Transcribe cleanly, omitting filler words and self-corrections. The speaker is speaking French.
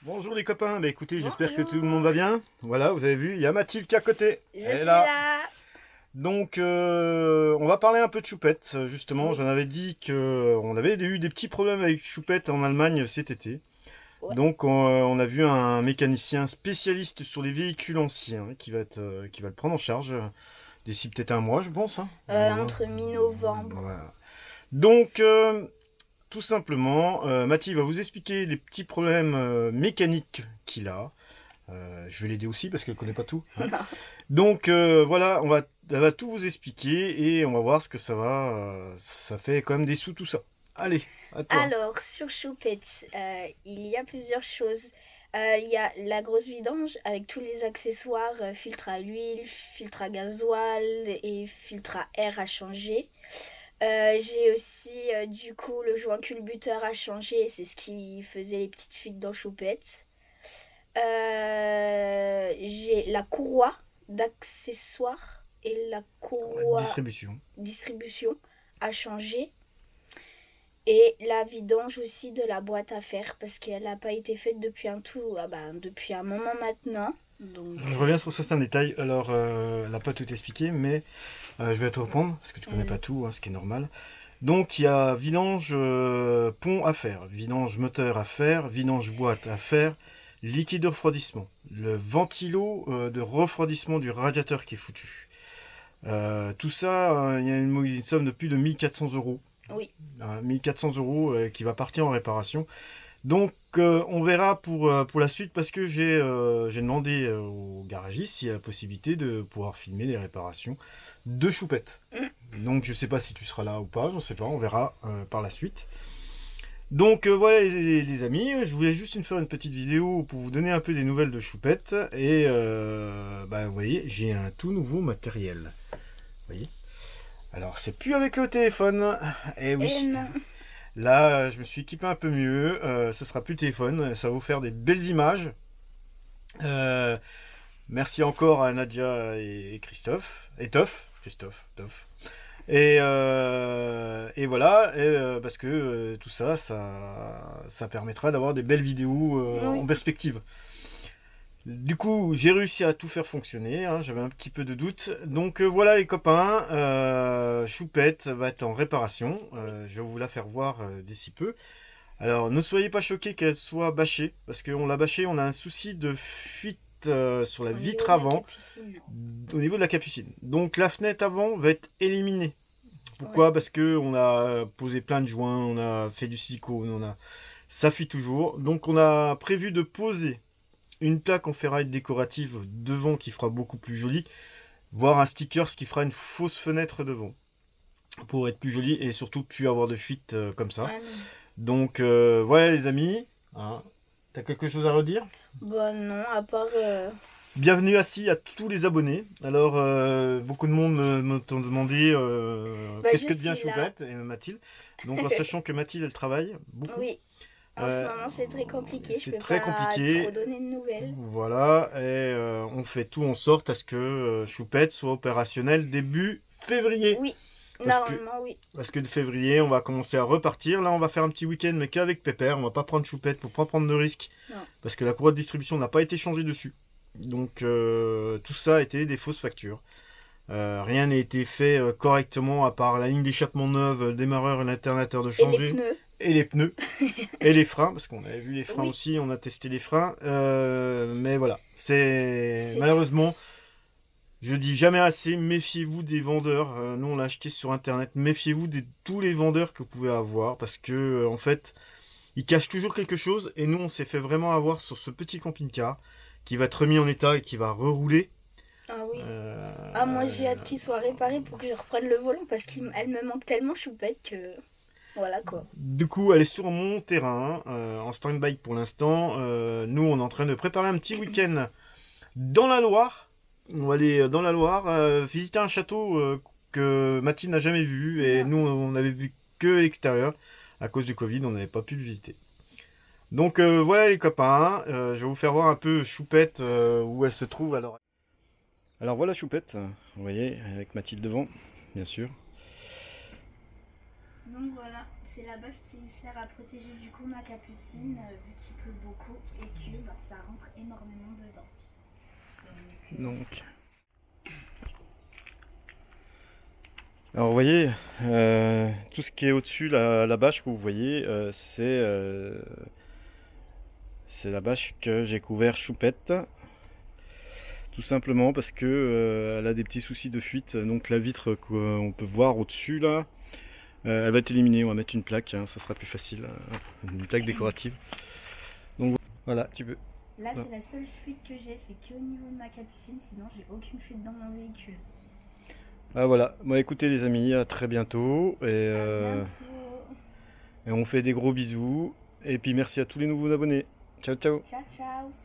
Bonjour les copains, bah écoutez, j'espère que tout le Bonjour. monde va bien. Voilà, vous avez vu, il y a Mathilde qui est à côté. Je Elle est suis là. là. Donc, on va parler un peu de Choupette, justement. Oui. J'en avais dit que on avait eu des petits problèmes avec Choupette en Allemagne cet été. Ouais. Donc, on a vu un mécanicien spécialiste sur les véhicules anciens qui va le prendre en charge d'ici peut-être un mois, je pense. Hein. Entre mi-novembre. Voilà. Donc, tout simplement, Mathilde va vous expliquer les petits problèmes mécaniques qu'il a. Je vais l'aider aussi parce qu'elle connaît pas tout. Hein. Donc voilà, elle va tout vous expliquer et on va voir ce que ça va. Ça fait quand même des sous tout ça. Allez, à toi. Alors, sur Choupette, il y a plusieurs choses. Il y a la grosse vidange avec tous les accessoires, filtre à huile, filtre à gasoil et filtre à air à changer. J'ai aussi du coup le joint culbuteur à changer, c'est ce qui faisait les petites fuites dans Choupette. J'ai la courroie d'accessoires et la courroie Distribution. distribution à changer. Et la vidange aussi de la boîte à faire parce qu'elle n'a pas été faite depuis un moment maintenant. Donc, Je reviens sur certains détails. Alors, elle n'a pas tout expliqué, mais je vais te reprendre parce que tu connais pas tout, hein, ce qui est normal. Donc, il y a vidange pont à faire, vidange moteur à faire, vidange boîte à faire, liquide de refroidissement, le ventilo de refroidissement du radiateur qui est foutu. Tout ça, il y a une somme de plus de 1400 euros. oui, 1400 euros qui va partir en réparation. Donc on verra pour la suite parce que j'ai demandé au garagiste s'il y a la possibilité de pouvoir filmer les réparations de Choupette. Donc je sais pas si tu seras là ou pas, je ne sais pas, on verra par la suite. Donc voilà les amis, je voulais juste faire une petite vidéo pour vous donner un peu des nouvelles de Choupette et vous voyez j'ai un tout nouveau matériel. Vous voyez. Alors c'est plus avec le téléphone, eh oui. et non. Là, je me suis équipé un peu mieux. Ce sera plus le téléphone. Ça va vous faire des belles images. Euh, merci encore à Nadia et Christophe. Et Toff. Christophe, Toff. Et voilà. Parce que tout ça, ça permettra d'avoir des belles vidéos Oui. en perspective. Du coup, j'ai réussi à tout faire fonctionner, hein, j'avais un petit peu de doute. Donc voilà les copains, Choupette va être en réparation. Je vais vous la faire voir d'ici peu. Alors ne soyez pas choqués qu'elle soit bâchée, parce qu'on l'a bâchée, on a un souci de fuite sur la Au niveau vitre de la avant, capucine. au niveau de la capucine. Donc la fenêtre avant va être éliminée. Ouais. Pourquoi? Parce que on a posé plein de joints, on a fait du silicone, ça fuit toujours. Donc on a prévu de poser une plaque en ferraille décorative devant qui fera beaucoup plus joli, voire un sticker ce qui fera une fausse fenêtre devant pour être plus joli et surtout plus avoir de fuite comme ça. Ah non. Donc voilà les amis, hein. T'as quelque chose à redire? Bah non, à part... Bienvenue assis à tous les abonnés. Alors beaucoup de monde m'ont demandé qu'est-ce je que devient suis là. Choupette et Mathilde. Donc en sachant que Mathilde elle travaille beaucoup. Oui, en ce moment c'est très compliqué, je C'est peux très pas compliqué. trop donner de nouvelles. Voilà, et on fait tout en sorte à ce que Choupette soit opérationnel début février. Oui, Parce que, normalement oui. parce que de février, on va commencer à repartir. Là, on va faire un petit week-end, mais qu'avec Pépère. On va pas prendre Choupette pour pas prendre de risques. Non. Parce que la courroie de distribution n'a pas été changée dessus. Donc, tout ça a été des fausses factures. Rien n'a été fait correctement, à part la ligne d'échappement neuve, le démarreur et l'alternateur de Et les changer. pneus. Et les pneus. Et les freins, parce qu'on avait vu les freins Oui. aussi, on a testé les freins. Mais voilà, c'est C'est... malheureusement, je dis jamais assez, méfiez-vous des vendeurs. Nous, on l'a acheté sur Internet. Méfiez-vous de tous les vendeurs que vous pouvez avoir, parce que en fait, ils cachent toujours quelque chose. Et nous, on s'est fait vraiment avoir sur ce petit camping-car qui va être remis en état et qui va rerouler. Ah oui. Euh, Ah moi j'ai hâte qu'il soit réparé pour que je reprenne le volant parce qu'elle me manque tellement Choupette que... Voilà quoi. Du coup, elle est sur mon terrain, en stand-by pour l'instant. Nous, on est en train de préparer un petit week-end dans la Loire. On va aller dans la Loire, visiter un château que Mathilde n'a jamais vu. Et Non. nous, on avait vu que l'extérieur. À cause du Covid, on n'avait pas pu le visiter. Donc voilà les copains, je vais vous faire voir un peu Choupette, où elle se trouve alors. Alors voilà Choupette, vous voyez, avec Mathilde devant, bien sûr. Donc voilà, c'est la bâche qui sert à protéger du coup ma capucine, vu qu'il pleut beaucoup et que ça rentre énormément dedans. Donc. Alors vous voyez, tout ce qui est au-dessus, la bâche que vous voyez, c'est la bâche que j'ai couvert choupette. Tout simplement parce que elle a des petits soucis de fuite. Donc la vitre qu'on peut voir au-dessus là, elle va être éliminée. On va mettre une plaque, hein, ça sera plus facile. Une plaque décorative. Donc voilà, tu peux. Là, c'est la seule fuite que j'ai, c'est qu'au niveau de ma capucine, sinon j'ai aucune fuite dans mon véhicule. Ah voilà, bon écoutez les amis, à très bientôt. À bientôt. Et on fait des gros bisous. Et puis merci à tous les nouveaux abonnés. Ciao ciao. Ciao, ciao.